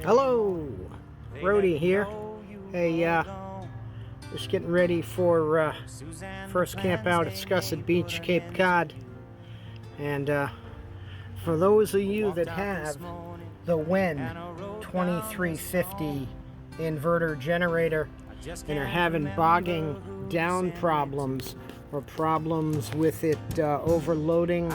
Hello, Rhody here. Hey, just getting ready for first camp out at Scussid Beach, Cape Cod. And for those of you that have the WEN 2350 inverter generator and are having bogging down problems or problems with it overloading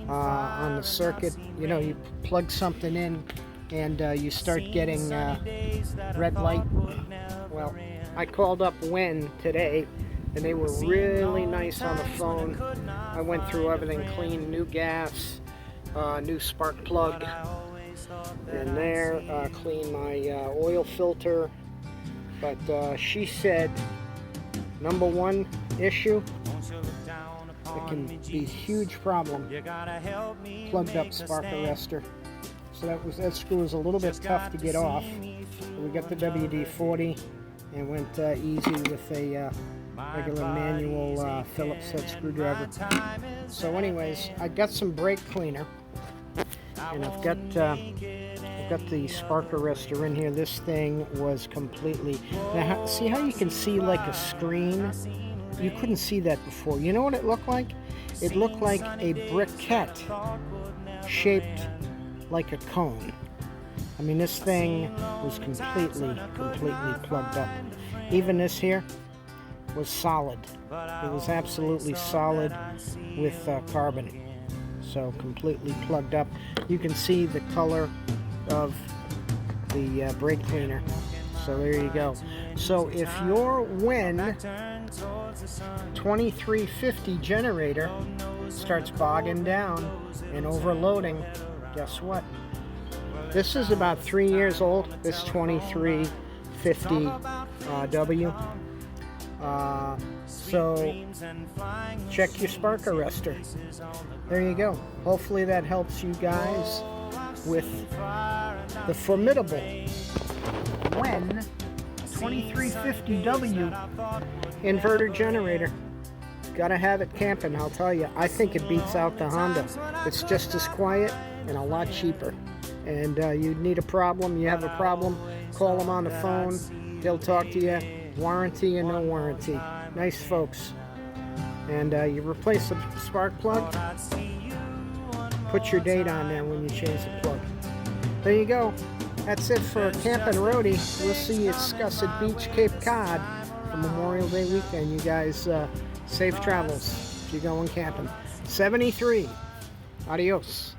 on the circuit, you know, you plug something in and you start getting red light. Well, I called up WEN today and they were really nice on the phone. I went through everything clean, new gas, new spark plug in there, clean my oil filter. But she said, number one issue, it can be a huge problem, plugged up spark arrestor. So that screw was a little bit tough to get off. We got the WD-40 and went easy with a regular manual Phillips head screwdriver. So anyways, I got some brake cleaner, and I've got the spark arrestor in here. This thing was completely... Now, see how you can see like a screen? You couldn't see that before. You know what it looked like? It looked like a briquette shaped like a cone. I mean, this thing was completely plugged up. Even this here was solid. It was absolutely solid with carbon. So completely plugged up. You can see the color of the brake cleaner. So there you go. So if your WEN 2350 generator starts bogging down and overloading, guess what? This is about 3 years old, this 2350 W. So check your spark arrestor. There you go. Hopefully that helps you guys with the formidable WEN 2350W inverter generator. Gotta have it camping, I'll tell you. I think it beats out the Honda. It's just as quiet and a lot cheaper. And you need a problem, you have a problem, call them on the phone. They'll talk to you. Warranty and no warranty. Nice folks. And you replace the spark plug, put your date on there when you change the plug. There you go. That's it for Campin' Rhody. We'll see you at Scussid Beach, Cape Cod for Memorial Day weekend. You guys, safe travels if you're going camping. 73. Adios.